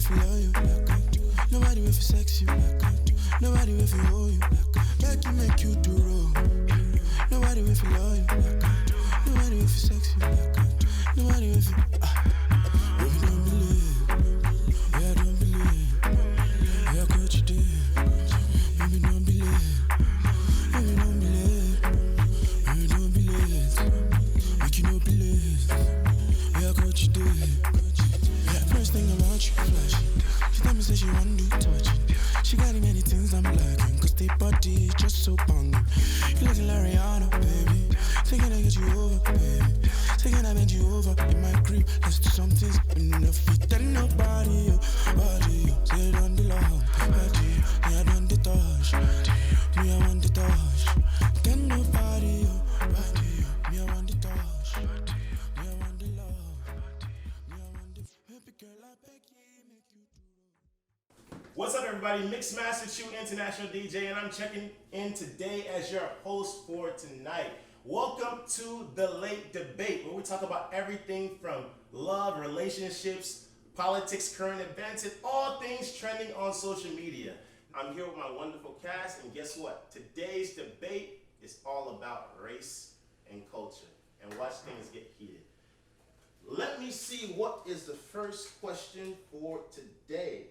feel love you like I do. Nobody will feel sexy like I do. Nobody will feel hold you like I do. Make you do wrong. Nobody will feel love you like I do. Nobody will feel sexy like I do. Nobody will feel. Baby, don't believe. Yeah, don't believe. Yeah, what you did. Baby, don't believe. Baby, don't believe. Baby, don't believe. Make you no believe. Yeah, what you did. Yeah, first thing about you, flashy. She tell me say she want to touch it. She got many things I'm liking, cause they body just so banging. You looking like Rihanna, baby. Thinking I get you over, baby. Thinking I bend you over in my crib. Let's do some things when you no fit and nobody, yo. Body, yo. Say it on the love, body, yo. Me I done the touch, me I want the touch. Then nobody, yo. Body, yo. Me I want the touch, me I want the love, me I want the. Baby girl, I beg you, make you do. What's up, everybody? Mixed Master Chew International DJ, and I'm checking in today as your host for tonight. Welcome to The Late Debate, where we talk about everything from love, relationships, politics, current events, and all things trending on social media. I'm here with my wonderful cast, and guess what? Today's debate is all about race and culture, and watch things get heated. Let me see what is the first question for today.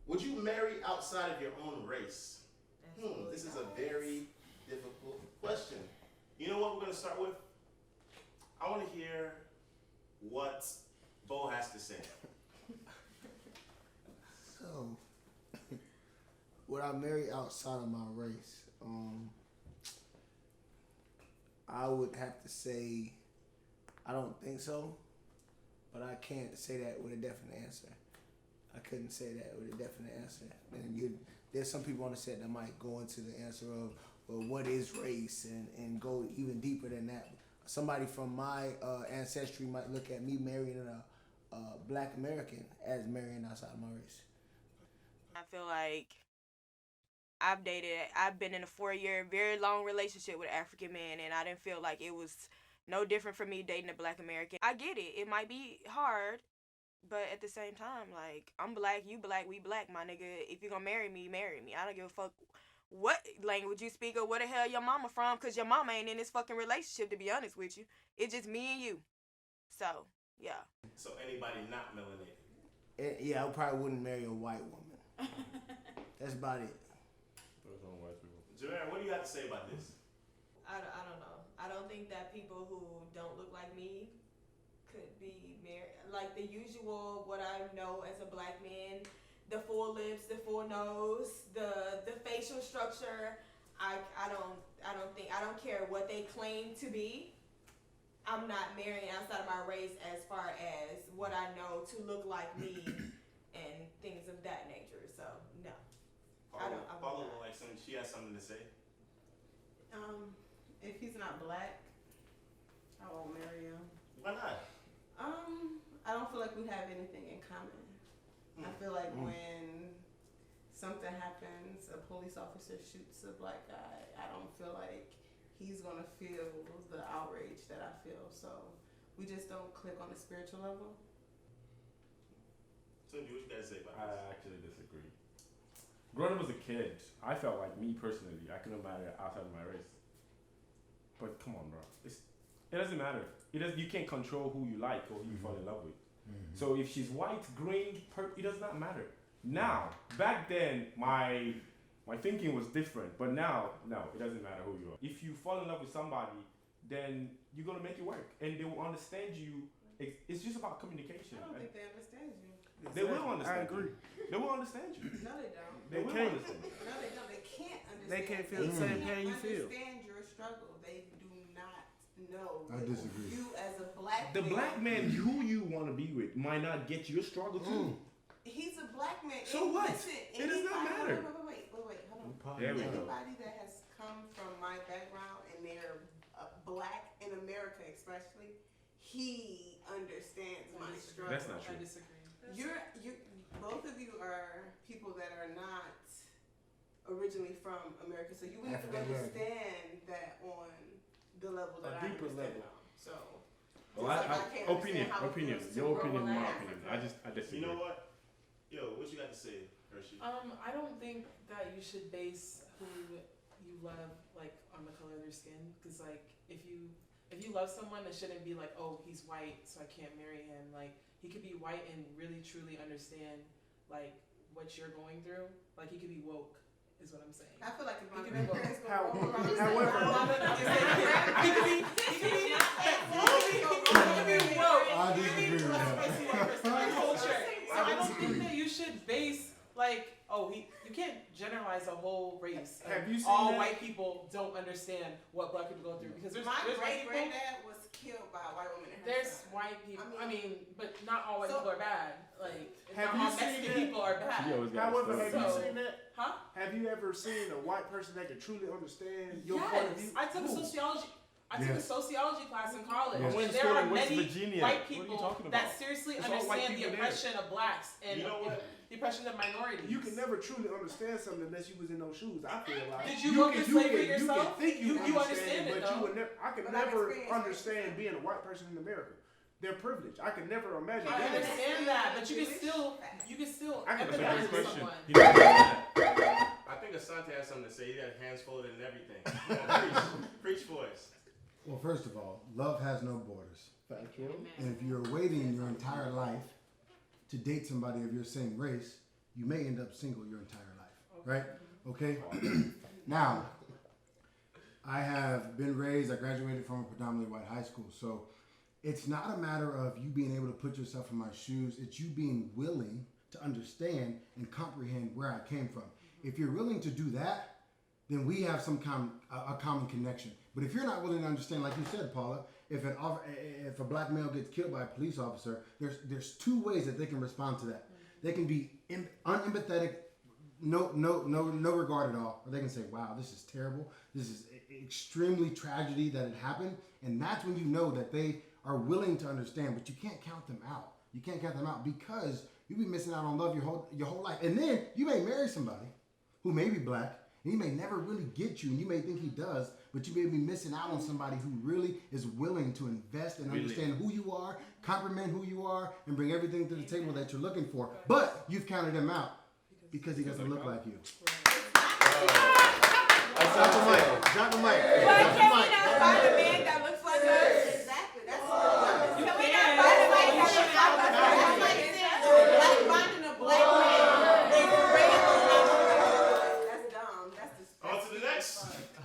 Would you marry outside of your own race? This is a very difficult question. You know what we're going to start with? I want to hear what Bo has to say. So, would I marry outside of my race? I would have to say I don't think so, but I can't say that with a definite answer. I couldn't say that with a definite answer. And there's some people on the set that might go into the answer of, well, what is race, and go even deeper than that. Somebody from my ancestry might look at me marrying a black American as marrying outside of my race. I feel like I've been in a 4-year, very long relationship with an African man, and I didn't feel like it was no different from me dating a black American. I get it. It might be hard, but at the same time, like, I'm black, you black, we black, my nigga. If you're gonna marry me, marry me. I don't give a fuck what language you speak or where the hell your mama from, because your mama ain't in this fucking relationship, to be honest with you. It's just me and you. So, yeah. So anybody not melanated? Yeah, I probably wouldn't marry a white woman. That's about it. Those on white people. Jameer, what do you have to say about this? I don't know. I don't think that people who don't look like me could be married. Like the usual, what I know as a black man, the full lips, the full nose, the facial structure. I don't care what they claim to be. I'm not marrying outside of my race as far as what I know to look like me and things of that nature. So no. Paula look like she has something to say. If he's not black, I won't marry him. Why not? I don't feel like we have anything in common. I feel like when something happens, a police officer shoots a black guy, I don't feel like he's gonna feel the outrage that I feel. So we just don't click on the spiritual level. So what you guys say about this? I actually disagree. Growing up as a kid, I felt like me personally, I couldn't marry outside of my race. But come on, bro. It doesn't matter. You can't control who you like or who you fall in love with. Mm-hmm. So if she's white, green, it does not matter. Now, back then, my thinking was different. But now, no, it doesn't matter who you are. If you fall in love with somebody, then you're going to make it work. And they will understand you. It's just about communication. I don't think they understand you. They will understand I agree. you. They will understand you. No, they don't. They will understand you. No, they don't. They can't understand. They can't feel the same pain you feel. They understand your struggle. They do not know. I disagree. You as a black The man. black man who you want to be with might not get your struggle too. He's a black man. So what? Listen, It does not matter. Wait, hold on. There we go. Anybody that has come from my background and they're black in America especially, he understands my struggle. That's not true. I disagree. Both of you are people that are not originally from America, so you wouldn't understand that on the level that I understand on. So, Well, opinion. Your opinion, my opinion. I disagree. You know what? Yo, what you got to say, Hershey? I don't think that you should base who you love like on the color of their skin, because like if you love someone, it shouldn't be like, oh, he's white, so I can't marry him. Like he could be white and really truly understand like what you're going through. Like he could be woke, is what I'm saying. I feel like if my He could be woke. parents go wrong, However, he could be woke. I disagree with that. Culture. So I don't think that you should base like, oh, you can't generalize a whole race. Have you seen all that? white people don't understand what black people go through, because there's my white people. great-granddad was killed by a white woman. And her There's son. white people. I I mean, but not all white So- people are bad. Like, Have not you all seen Mexican that? people are bad. She always got a However, story. have you So- seen that? Huh? Have you ever seen a white person that can truly understand your point of view? Yes, I took a Who? sociology. I took a Yes. sociology class in college. I went to There school are in West many Virginia. white What are you people talking that about? seriously It's all white understand the people there. oppression of blacks and You know what? the oppression of minorities. You can never truly understand something unless you was in those shoes. I feel like. Did you go through slavery You yourself? can think you You understand understand it, it, but you though. would never. I could But I've never experienced understand being a white person in America. They're privileged. I could never imagine. I being understand that, but you can still I can That's a empathize great with question. someone. He didn't know that. I think Asante has something to say. He got hands folded and everything. Come on, preach for us. Well, first of all, love has no borders. Thank you. And if you're waiting your entire life to date somebody of your same race, you may end up single your entire life, right? Okay? Now, I have been raised, I graduated from a predominantly white high school, so it's not a matter of you being able to put yourself in my shoes, it's you being willing to understand and comprehend where I came from. If you're willing to do that, then we have some a common connection. But if you're not willing to understand, like you said, Paula, if a black male gets killed by a police officer, there's two ways that they can respond to that. They can be unempathetic, no regard at all, or they can say, "Wow, this is terrible. This is extremely tragedy that it happened," and that's when you know that they are willing to understand. But you can't count them out. You can't count them out because you be missing out on love your whole life, and then you may marry somebody who may be black. And he may never really get you, and you may think he does, but you may be missing out on somebody who really is willing to invest and understand who you are, compliment who you are, and bring everything to the table that you're looking for. But you've counted him out because he doesn't look like you. Drop the mic. Drop the mic. But can we not find a man that looks like us? Exactly. That's You Can we can. not find a man that looks like us? That's like saying black finding a black man is racist. That's dumb. That's disgusting. On to the next.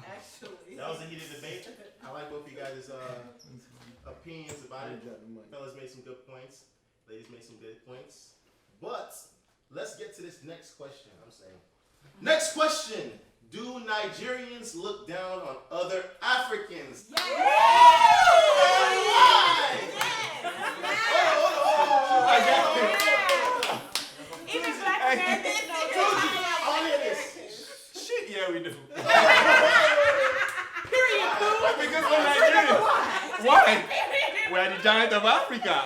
Actually. That was a heated debate. I like both of you guys' opinions about it. Fellas made some good points. Ladies made some good points. But let's get to this next question. I'm saying. Next question. Do Nigerians look down on other Africans? Yes. Why? Even black Americans know that. I'll hear this. Shit, yeah, we do. Period, boo. Because we're Nigerians. Why? We're the giant of Africa.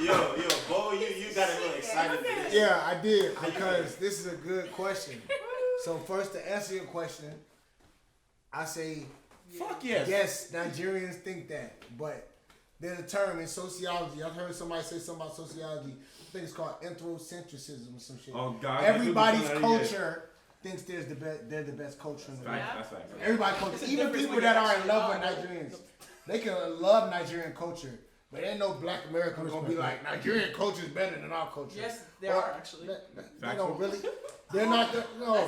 Yo, Bo, you got a little excited for this. Yeah, I did, because this is a good question. So first, to answer your question, I say Fuck yes. yes, Nigerians think that, but there's a term in sociology. I've heard somebody say something about sociology. I think it's called anthrocentricism or some shit. Oh God. Everybody's culture thinks they're the best culture in the world. That's right. Everybody culture, It's a even difference people when that you are in actually love with know. Nigerians, they can love Nigerian culture, but ain't no black American gonna be like Nigerian culture is better than our culture. Yes, there are actually. They don't really. They're not. No.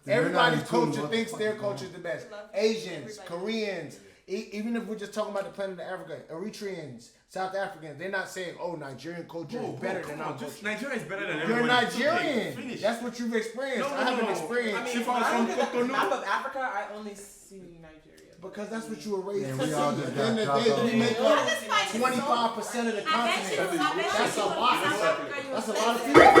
They're Everybody's not including culture thinks their motherfuckers, culture is the best. Asians, Koreans, even if we're just talking about the planet of Africa, Eritreans, South Africans, they're not saying, "Oh, Nigerian culture is better than our culture." Nigeria is better than You're everyone. Nigerian. Finish. That's what you've experienced. No, I haven't no. experienced. I mean, If I was when I from look at the Cotonou- map of Africa, I only see Nigeria. Because that's what you were raised And to we see. all At just the got end of the dropped day, off. we make I up just find it 25% of the I bet you, continent. I bet That's you a lot. South Africa, you That's a would lot of say people.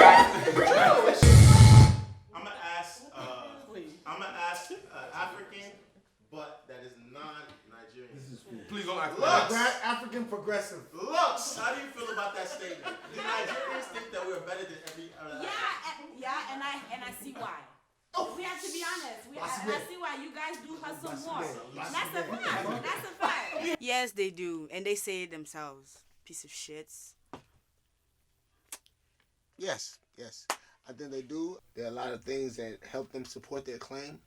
I'm gonna ask African, but that is non-Nigerian. Please don't act Lux. African progressive. Lux, how do you feel about that statement? Do Nigerians think that we're better than every other? And I see why. We have to be honest. I see why you guys do hustle more. That's a fact. That's a fact. Yes, they do, and they say it themselves. Piece of shits. Yes, Yes, I think they do. There are a lot of things that help them support their claim.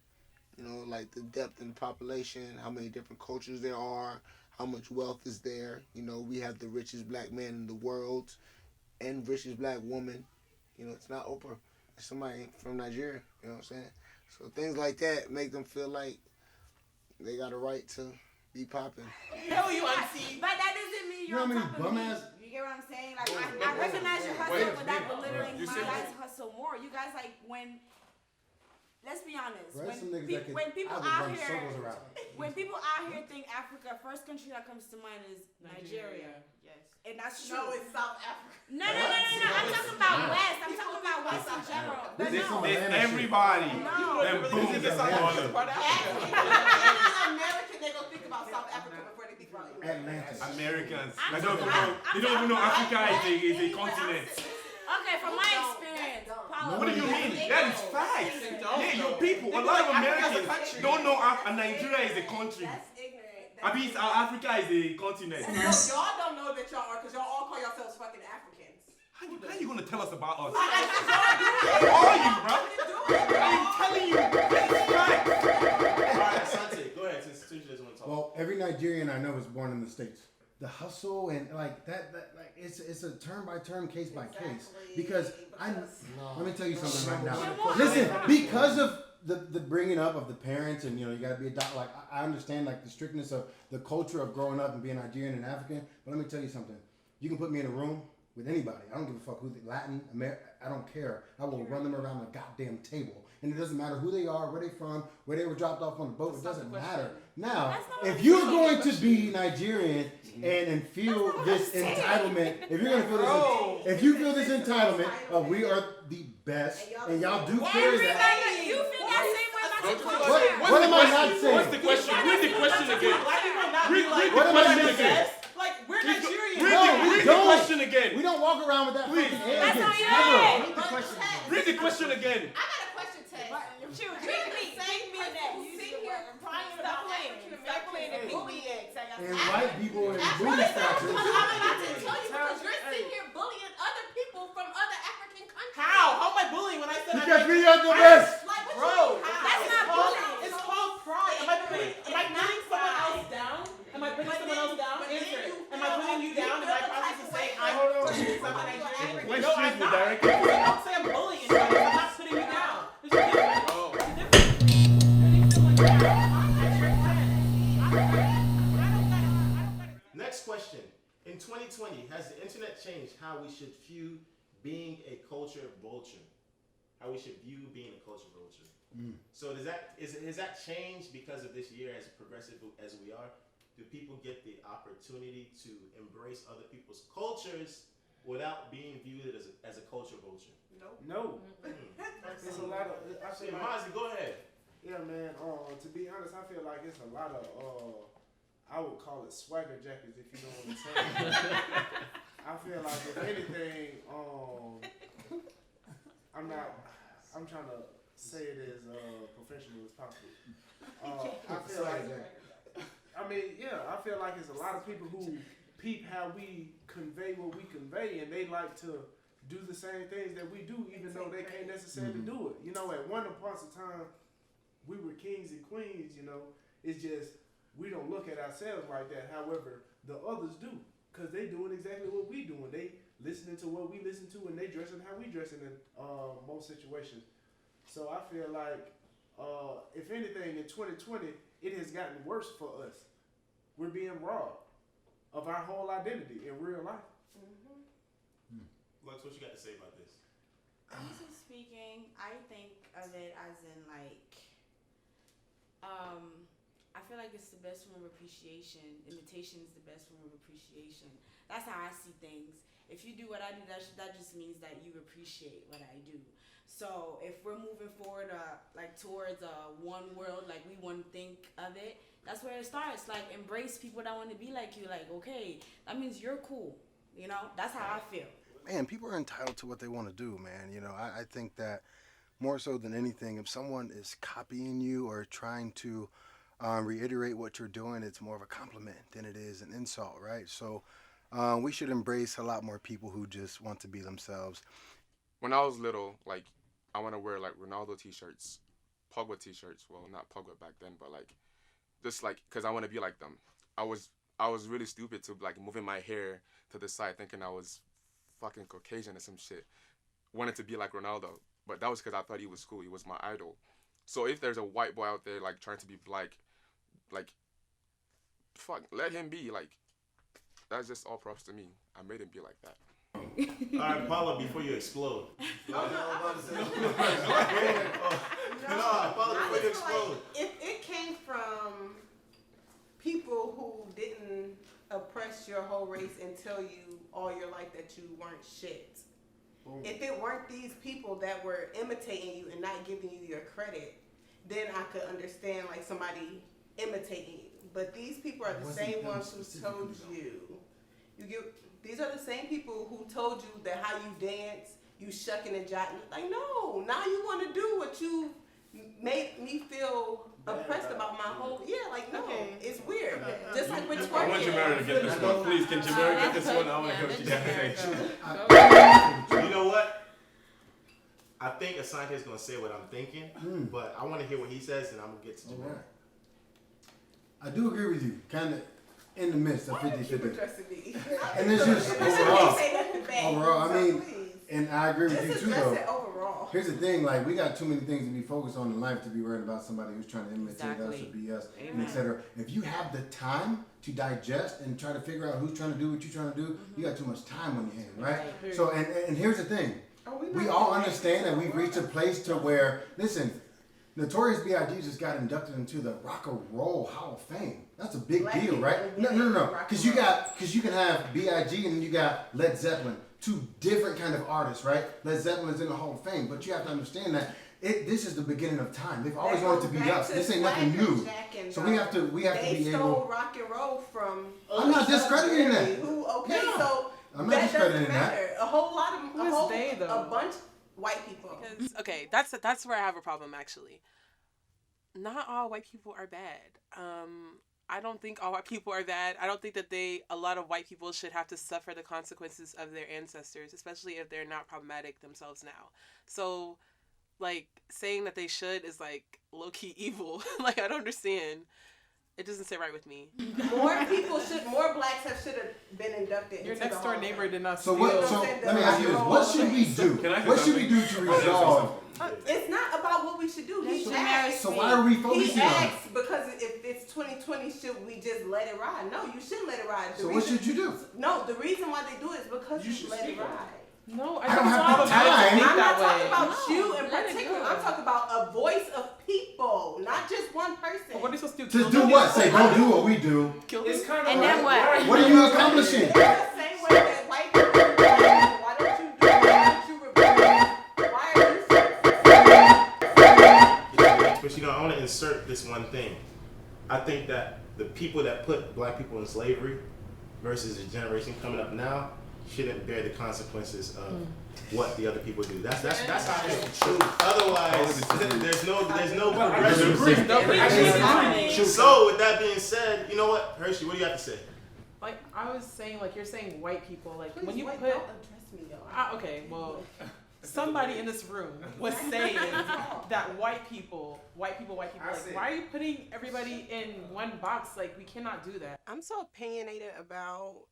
You know, like the depth in the population, how many different cultures there are, how much wealth is there. You know, we have the richest black man in the world and richest black woman. You know, it's not Oprah. It's somebody from Nigeria. You know what I'm saying? So things like that make them feel like they got a right to be popping. No, you see. But that doesn't mean you're on top of me. You get what I'm saying? Like I recognize your hustle without belittling my guys' hustle more. You guys like when. Let's be honest. When people out here think Africa, first country that comes to mind is Nigeria. Yes. And that's true. No, it's South Africa. No. I'm talking about West. I'm talking about West in general. But no. Everybody. No. Them booms American, they don't think about South Africa before they think about Atlantis. Americans. They don't even know Africa is a continent. Okay, from my experience, Paulo. What do you mean? That is facts. Yeah, your people. A lot of Americans don't know Nigeria is a country. That's ignorant. I mean, Africa is a continent. Y'all don't know that y'all are, because y'all all call yourselves fucking Africans. How you gonna tell us about us? Y'all do Who are you, bro? I'm telling you. It's facts. All right, Sante, go ahead. Since you just want to talk. Well, every Nigerian I know was born in the States. The hustle and like that like it's a term by term, case by case. Because let me tell you something right now. Listen, because of the bringing up of the parents and you gotta be a doctor. Like I understand like the strictness of the culture of growing up and being Nigerian and African. But let me tell you something. You can put me in a room with anybody. I don't give a fuck who they Latin, American. I don't care. I will run them around the goddamn table. And it doesn't matter who they are, where they from, where they were dropped off on the boat. It doesn't matter. Now, if you're going to be Nigerian and feel this entitlement, if you're going to feel this, if you feel this entitlement of we are the best, and y'all do carry that. You feel that same way about your culture. What am I not saying? What's the question? Read the question again. Read What the am I question missing? again. Like, we're Nigerians. Read the question again. We don't walk around with that fucking That's arrogance. on your Never. head. Read the question again. I got a question, Ted. Shoot, You're the same person who sit here crying about African Americans and bullying. And white people in booty I'm statues. about to tell you because you're sitting here bullying other people from other African countries. How am I bullying when I said Because we are the best. Like, what Bro, you mean, how? that's not bullying. It's called pride. Am I putting someone else down? Am I putting someone else down? Answer it. Am I putting you down in my process to say I'm pushing someone Nigerian? No, I'm not. Don't say I'm bullying anybody. I'm not putting you down. There's a difference. There's a difference. Putting someone down. Next question. In 2020, has the internet changed how we should view being a culture vulture? How we should view being a culture vulture? So has that changed because of this year, as progressive as we are? Do people get the opportunity to embrace other people's cultures without being viewed as a culture vulture? No. It's a lot of. I feel like, Mozzie, go ahead. yeah, man. To be honest, I feel like it's a lot of. I would call it swagger jackets, if you know what I'm saying. I feel like if anything, I'm trying to say it as professional as possible. I feel like. I feel like it's a lot of people who peep how we convey what we convey, and they like to do the same things that we do, even though they can't necessarily do it. At one parts of time, we were kings and queens. It's just we don't look at ourselves like that. However, the others do, because they doing exactly what we doing. They listening to what we listen to, and they dressing how we dressing in most situations. So I feel like, if anything, in 2020, it has gotten worse for us. We're being robbed of our whole identity in real life. Lux, what you got to say about this? Honestly speaking, I think of it as in I feel like it's the best form of appreciation. Imitation is the best form of appreciation. That's how I see things. If you do what I do, that just means that you appreciate what I do. So if we're moving forward, towards one world, like we want to think of it, that's where it starts. Like, embrace people that want to be like you. Like, okay, that means you're cool. That's how I feel. Man, people are entitled to what they want to do, man. I think that more so than anything, if someone is copying you or trying to reiterate what you're doing, it's more of a compliment than it is an insult, right? So we should embrace a lot more people who just want to be themselves. when I was little, like, I want to wear, like, Ronaldo t-shirts, Pogba t-shirts. Well, not Pogba back then, but, like, just, like, because I want to be like them. I was really stupid to, like, moving my hair to the side thinking I was fucking Caucasian or some shit. Wanted to be like Ronaldo, but that was because I thought he was cool. He was my idol. So if there's a white boy out there, like, trying to be black, like, fuck, let him be. Like, that's just all props to me. I made him be like that. All right, Paula, before you explode. I just feel like if it came from people who didn't oppress your whole race and tell you all your life that you weren't shit, if it weren't these people that were imitating you and not giving you your credit, then I could understand like somebody imitating you. But these people are the same ones who told these are the same people who told you that how you dance, you shucking and jotting. Like, no, now you want to do what you made me feel oppressed about my whole, like, no, it's weird. Just like with twerking. I want Jamara to get this one. Please, can Jamara get this one? I want to hear what you got to say. You know what? I think Asante is going to say what I'm thinking, but I want to hear what he says, and I'm going to get to Jamara. Right. I do agree with you, kind of in the midst of 50-50. And it's just overall, I mean, and I agree with you too, though. Here's the thing, like, we got too many things to be focused on in life to be worried about somebody who's trying to imitate us or be us, and etc. If you have the time to digest and try to figure out who's trying to do what you're trying to do, you got too much time on your hands, right? So, and here's the thing. We all understand that we've reached a place to where, listen, Notorious B.I.G. just got inducted into the Rock and Roll Hall of Fame. That's a big deal, right? No. Because you can have B.I.G. and then you got Led Zeppelin, two different kind of artists, right? Led Zeppelin is in the Hall of Fame, but you have to understand that this is the beginning of time. They've always wanted to be us. This ain't nothing new. So we have to be able. They stole rock and roll from. I'm not discrediting that. So I'm not discrediting that. A whole lot of a bunch. White people. Because, okay, that's where I have a problem, actually. Not all white people are bad. I don't think all white people are bad. I don't think that a lot of white people should have to suffer the consequences of their ancestors, especially if they're not problematic themselves now. So, like, saying that they should is, like, low-key evil. Like, I don't understand. It doesn't sit right with me. More blacks should have been inducted. Your next door neighbor did not. So let me ask you this: what should we do? What should we do to resolve? It's not about what we should do. He asked. So why are we focusing on it? Because if it's 2020, should we just let it ride? No, you shouldn't let it ride. So what should you do? No, the reason why they do it is because you let it ride. No, I don't have the time. I'm not talking about you in particular. I'm talking about a voice of people, not just one person. But what are you supposed to do? To do what? Say, don't do what we do. It's kind of and then what? What are you accomplishing? The same way that white people do. Why don't you do it? Why don't you rebel? Why are you But I want to insert this one thing. I think that the people that put black people in slavery versus the generation coming up now shouldn't bear the consequences of what the other people do. That's how it's true. Otherwise, there's no progression. So with that being said, you know what, Hershey, what do you have to say? Like I was saying, like you're saying white people, like Please, when you don't put. address me, y'all. Okay, well, somebody in this room was saying that white people, like, why are you putting everybody in one box? Like, we cannot do that. I'm so opinionated about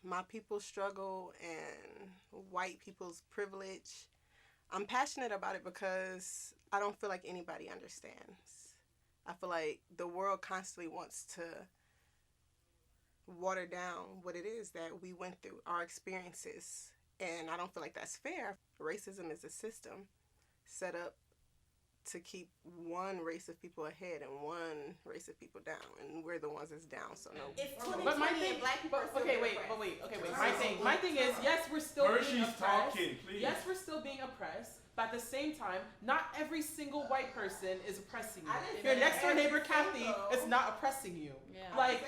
my people's struggle and white people's privilege. I'm passionate about it because I don't feel like anybody understands. I feel like the world constantly wants to water down what it is that we went through, our experiences, and I don't feel like that's fair. Racism is a system set up to keep one race of people ahead and one race of people down, and we're the ones that's down. So no. It's 2020 but my thing, black people. My thing is, yes, we're still being oppressed. Talking, please. Yes, we're still being oppressed, but at the same time, not every single white person is oppressing you. Your next door neighbor Kathy is not oppressing you. Yeah. Like,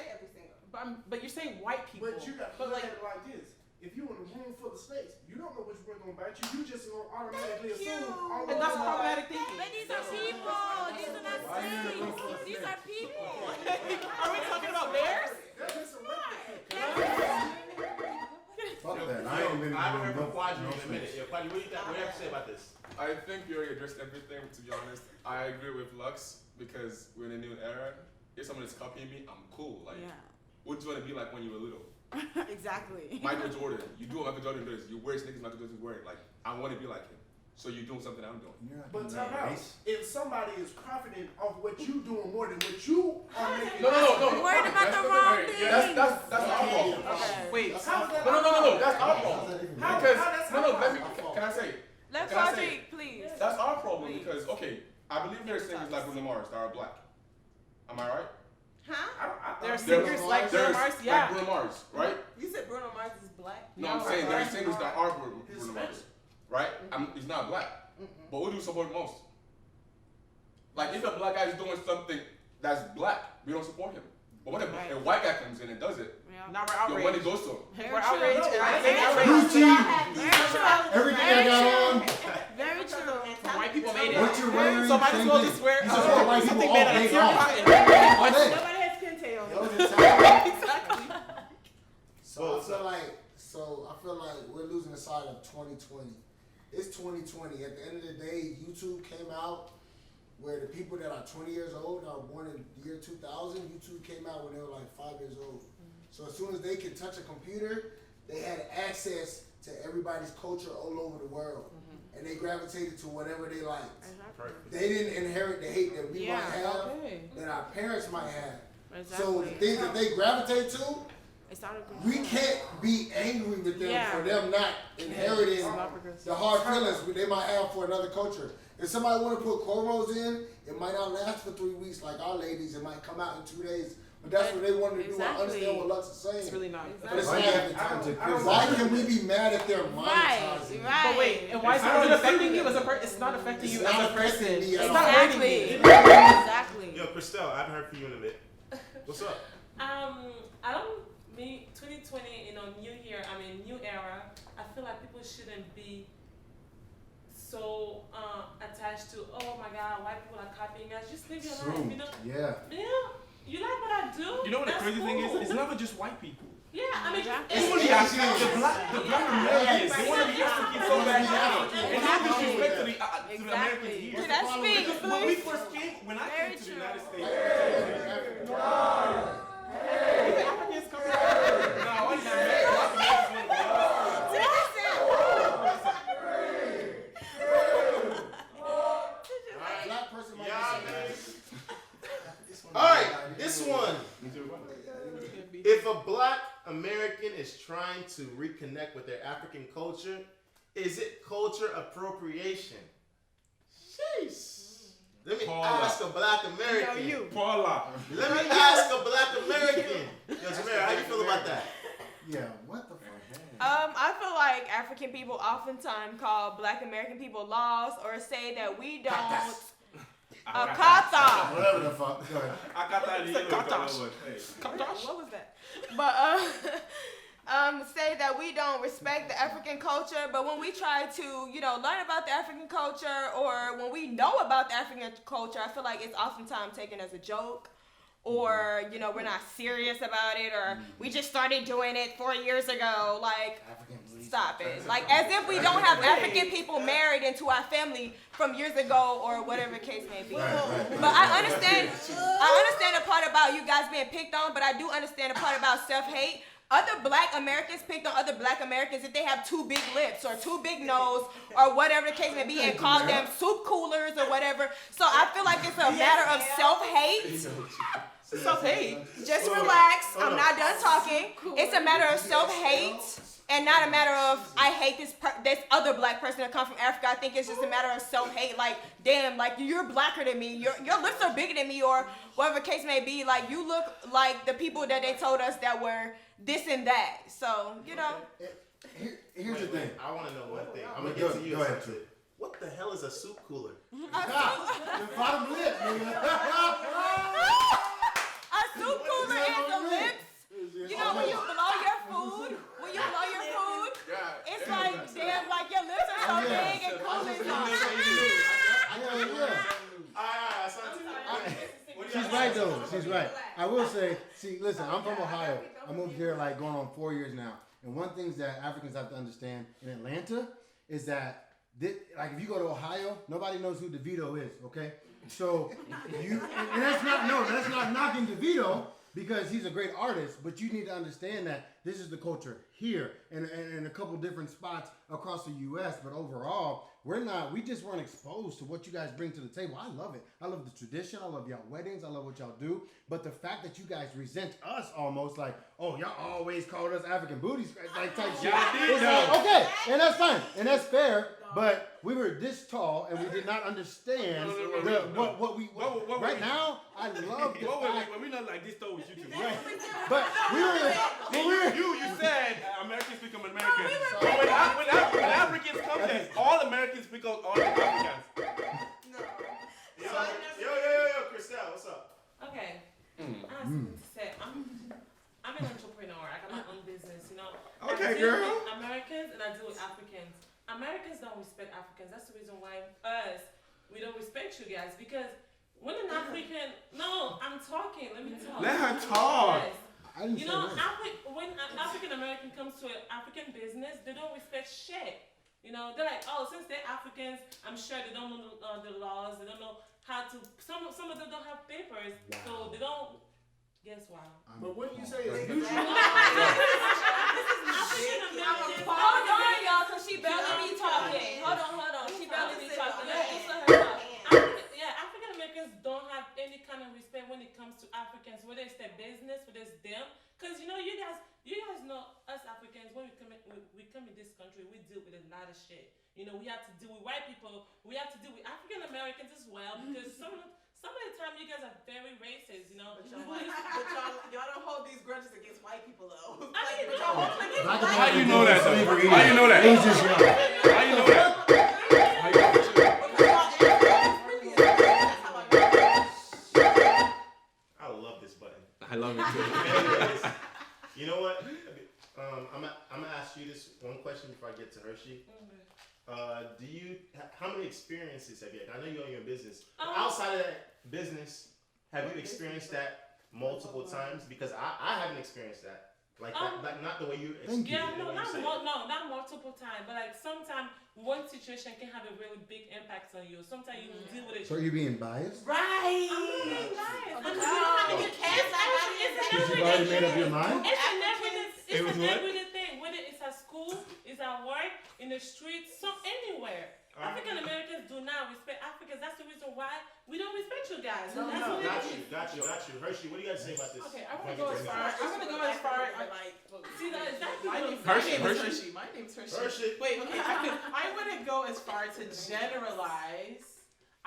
but you're saying white people. But you got to look at it like this. If you're in a room full of snakes, you don't know which one's going to bite you. You just going to automatically assume all and that's problematic thinking. But these are people. These are not snakes. These are people. Are we talking about bears? Fuck that. I ain't been agree I haven't heard with from Quadri in a minute. Yeah, Quadri, what do you have to say about this? I think you already addressed everything, to be honest. I agree with Lux because we're in a new era. If someone is copying me, I'm cool. Like, what do you want to be like when you were little? Exactly. Michael Jordan. You do what Michael Jordan does. You wear sneakers Michael Jordan's wearing. Like, I want to be like him. So you're doing something I'm doing. But time out. If somebody is profiting off what you doing more than what you are making, No. Worried about the wrong thing. That's our problem. Okay. Wait. how's that? No. That's our problem. Because can I say? Let Can I say- Quadri, please. That's our problem because I believe there are singers like Bruno Mars that are black. Am I right? Huh? There are singers like Bruno Mars. Yeah. Like Bruno Mars, right? You said Bruno Mars is black? No, I'm saying there are singers that are Bruno Mars, right? He's not black, but who do you support most? Like if a black guy is doing something that's black, we don't support him. But when a white guy comes in and does it, Now we're your outraged. money goes to him. We're outraged. Very Everything I got on. Very true. White people made it. What you're wearing, So might as same well thing. just wear You support white people something all made out of day pure long. cotton. All day. Nobody has kente on. Exactly. So I feel like we're losing the side of 2020. It's 2020. At the end of the day, YouTube came out where the people that are 20 years old that were born in the year 2000, YouTube came out when they were like 5 years old. So as soon as they could touch a computer, they had access to everybody's culture all over the world. And they gravitated to whatever they liked. They didn't inherit the hate that we might have, that our parents might have. So the things that they gravitate to, we can't be angry with them for them not inheriting the hard feelings they might have for another culture. If somebody want to put cornrows in, it might not last for 3 weeks like our ladies. It might come out in 2 days. But that's what they wanted to do. I understand what Lux is saying. It's really not. But it's why can we be mad at their monetizing? But wait, and why is it affecting you as a person? It's not affecting you as a person. It's not hurting me. Exactly. Yo, Christelle, I haven't heard from you in a bit. What's up? I don't mean 2020, new year, new era. I feel like people shouldn't be so attached to, oh my God, white people are copying us. Just live your life, Yeah. You like what I do? You know what the That's crazy thing is? cool. It's never just white people. Yeah, It's only the black Americans. They want to be African so bad now. And no disrespect to the Americans here. Can I speak, Because when we please? first came, when I came to the United States, Africans come here. no, I wasn't American. Black person might Alright, this one. If a black American is trying to reconnect with their African culture, is it culture appropriation? Jeez. Let me ask a black American. Paula. Let me ask a black American. Yo, Jamera, how you feel about that? Yeah, what the fuck? I feel like African people oftentimes call Black American people lost or say that we don't. Kata. Whatever the fuck. Go ahead. I got that in you. What was that? But say that we don't respect the African culture, but when we try to, learn about the African culture or when we know about the African culture, I feel like it's oftentimes taken as a joke. Or, we're not serious about it, or we just started doing it 4 years ago. Like, stop it. Like, as if we don't have African people married into our family from years ago, or whatever the case may be. But I understand the part about you guys being picked on, but I do understand the part about self-hate. Other black Americans picked on other black Americans if they have too big lips or too big nose or whatever the case may be and call them soup coolers or whatever. So I feel like it's a matter of self-hate. Self-hate. Just relax. I'm not done talking. It's a matter of self-hate and not a matter of I hate this other black person that comes from Africa. I think it's just a matter of self-hate. Like, damn, like you're blacker than me. Your lips are bigger than me, or whatever the case may be. Like you look like the people that they told us that were this and that. So Here's the thing. I want to know one thing. I'm gonna get to you. Go ahead. What the hell is a soup cooler? The bottom lip, nigga. A soup cooler is the lips. When you blow your food, it's like, damn, like your lips are so big and cool and She's right though. She's right. I will say, listen, I'm from Ohio. I moved here like going on 4 years now. And one thing that Africans have to understand in Atlanta is that, like, if you go to Ohio, nobody knows who DeVito is, okay? So and that's not knocking DeVito because he's a great artist, but you need to understand that this is the culture here and in a couple different spots across the U.S. But overall, we just weren't exposed to what you guys bring to the table. I love it. I love the tradition. I love y'all weddings. I love what y'all do. But the fact that you guys resent us almost like, oh, y'all always called us African booties, like type shit. Okay, and that's fine. And that's fair. But we were this tall and we did not understand what we right now. I love the fact. We're not like this though with you two. Right. But you said Americans speak of Americans. When Africans come there, all Americans speak of all Africans. Yo, Christelle, what's up? Okay. I have something to say. I'm an entrepreneur. I got my own business, you know. Okay, I deal girl. with Americans and I deal with Africans. Americans don't respect Africans. That's the reason why we don't respect you guys. Because when an African, no, I'm talking. Let me talk. Let her talk. Yes. You know, when an African American comes to an African business, they don't respect shit. You know, they're like, oh, since they're Africans, I'm sure they don't know the laws. They don't know how to. Some of them don't have papers, so they don't. Guess why? But when you say it's usually Hold on, y'all, because she barely be talking. Hold on. She barely be talking. Let's let her talk. African Americans don't have any kind of respect when it comes to Africans, whether it's their business, whether it's them. Because you know, you guys know us Africans. When we come in this country, we deal with a lot of shit. You know, we have to deal with white people. We have to deal with African Americans as well because some of the time you guys are very racist, you know. But y'all don't hold these grudges against white people though. How you know that? How you know that? How you know that? I love this button. I love it too. Anyways, you know what? I'm gonna ask you this one question before I get to Hershey. How many experiences have you had? I know you own your business. Outside of that business, have you experienced that multiple times? Because I haven't experienced that. Like not the way you experienced it. Yeah, not multiple times, but like sometimes one situation can have a really big impact on you. Sometimes you deal with it. So are you being biased? Right. I'm not being biased. Because you've already made up your mind? It's an everyday thing. Whether it's at school, it's at work, in the streets, anywhere. African Americans do not respect Africans. That's the reason why we don't respect you guys. Got you. Hershey, what do you guys say about this? Okay, I want to go as far. See that? Hershey. My name's Hershey. Wait, okay. I wouldn't go as far to generalize.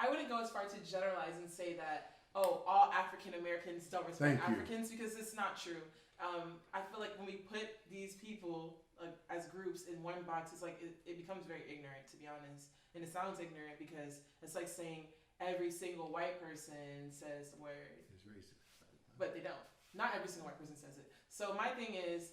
And say that all African Americans don't respect Africans because it's not true. I feel like when we put these people as groups in one box, it's like it becomes very ignorant, to be honest. And it sounds ignorant because it's like saying every single white person says the word. It's racist. But they don't. Not every single white person says it. So my thing is,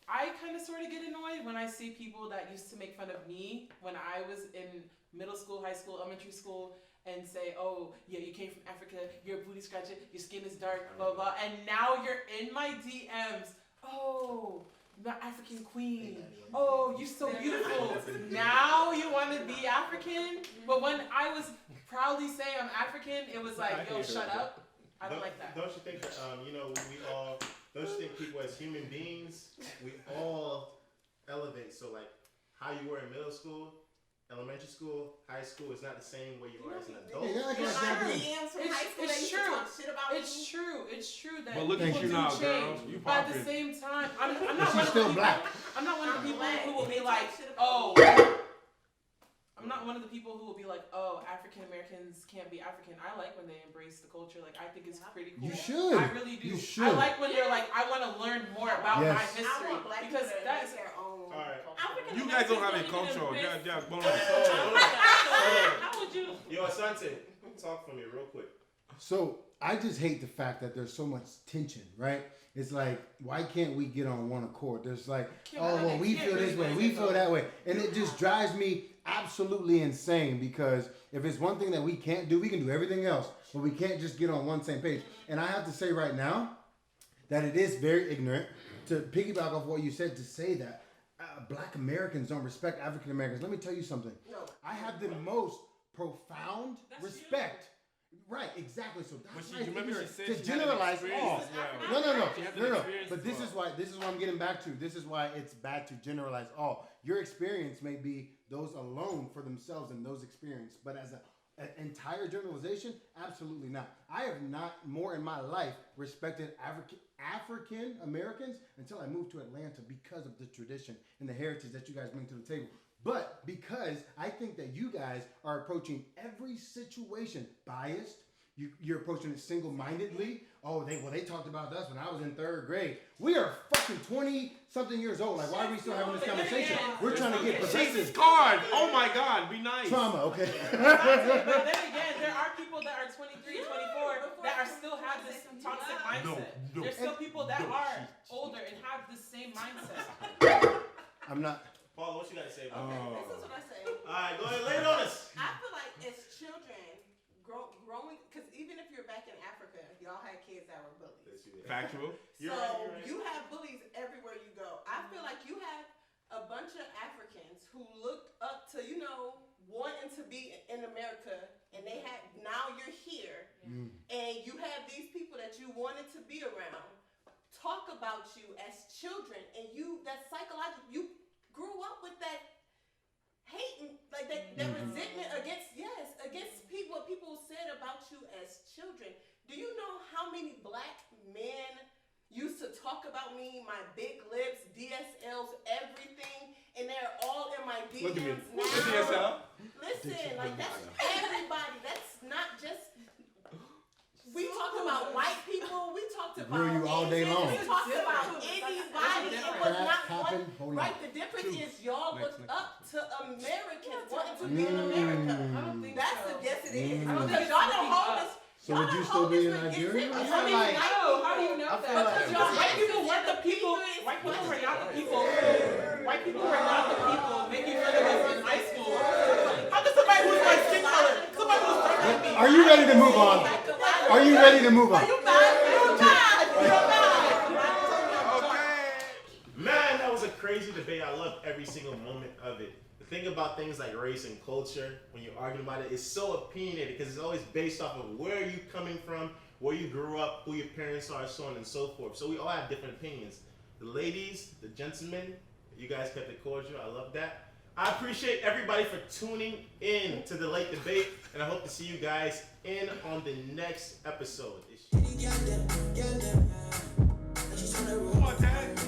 I kind of sort of get annoyed when I see people that used to make fun of me when I was in middle school, high school, elementary school, and say, oh, yeah, you came from Africa, you're a booty scratcher, your skin is dark, blah, blah, and now you're in my DMs. Oh, the African queen. Oh, you're so beautiful. Now you want to be African? But when I was proudly saying I'm African, it was like, yo, shut up. I don't like that. Don't you think that, don't you think people as human beings, we all elevate? So like how you were in middle school, elementary school, high school is not the same way you are as an adult. It's true that but look at you now, girl. You but at the same time, I'm not she's one still of the black. I'm not one of the people who will be like, I'm not one of the people who will be like, oh, African Americans can't be African. I like when they embrace the culture. Like, I think it's pretty cool. You should. I really do. You should. I like when they're like, I want to learn more about my history. I want black because people to that's their own culture. You guys don't have a culture. How would you? Yo, Asante, talk for me real quick. So I just hate the fact that there's so much tension, right? It's like, why can't we get on one accord? There's like, we feel this way, we feel that way. And it just drives me absolutely insane because if it's one thing that we can't do, we can do everything else, but we can't just get on one same page. And I have to say right now that it is very ignorant to piggyback off what you said, to say that Black Americans don't respect African Americans. Let me tell you something. No. I have the most profound respect. Right, exactly. So that's why to generalize all. No. But this is why I'm getting back to. This is why it's bad to generalize all. Your experience may be those alone for themselves and those experience, but as an entire generalization, absolutely not. I have not more in my life respected African Americans until I moved to Atlanta because of the tradition and the heritage that you guys bring to the table. But because I think that you guys are approaching every situation biased, you're approaching it single-mindedly. Oh, they talked about us when I was in 3rd grade. We are fucking 20-something years old. Like, why are we still having this conversation? We're trying to get progressive. card. Oh my God, be nice. Trauma, okay. But then again, there are people that are 23, 24 that are still have this toxic mindset. There's still people that are older and have this same mindset. I'm not. Paula, what you got to say about that? This is what I say. All right, go ahead, lay it on us. I feel like as children, growing, because even if you're back in Africa, y'all had kids that were bullies. Factual. So you have bullies everywhere you go. I feel like you have a bunch of Africans who looked up to, wanting to be in America, and now you're here, and you have these people that you wanted to be around talk about you as children, and that psychological, you grew up with that hate and like that resentment against people, what people said about you as children. Do you know how many Black men used to talk about me, my big lips, DSLs, everything, and they're all in my DMs now? DSL? Listen, like that's everybody. That's not just. We talked about white people. We talked about you all day long. We talked about anybody. It was not one. Right. The difference is y'all looked up to Americans wanting to be in America. I don't think Yes, it is. I don't Because think y'all don't hold us. So would you still be in Nigeria? How do you know that? Because white people were the people. White people were not the people. White people were not the people making fun of us in high school. How does somebody who's my skin color? Somebody who's darker than me. Are you ready to move on? Are you ready to move on? Man, that was a crazy debate. I loved every single moment of it. The thing about things like race and culture, when you're arguing about it, is so opinionated because it's always based off of where you're coming from, where you grew up, who your parents are, so on and so forth. So we all have different opinions. The ladies, the gentlemen, you guys kept it cordial. I love that. I appreciate everybody for tuning in to the late debate, and I hope to see you guys in on the next episode. Come on, Dad.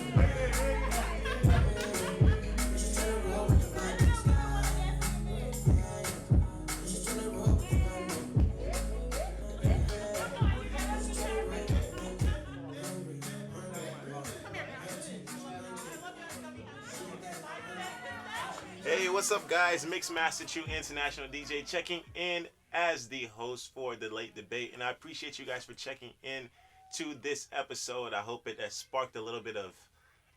Hey, what's up, guys? Mix Master True International DJ checking in as the host for the late debate, and I appreciate you guys for checking in to this episode. I hope it has sparked a little bit of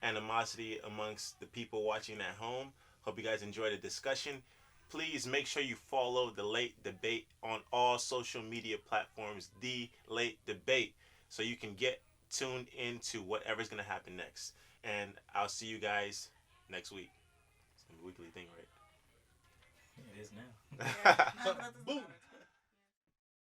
animosity amongst the people watching at home. Hope you guys enjoyed the discussion. Please make sure you follow the late debate on all social media platforms, the late debate, so you can get tuned into whatever's gonna happen next. And I'll see you guys next week. It's a weekly thing, right? It is now. Boom.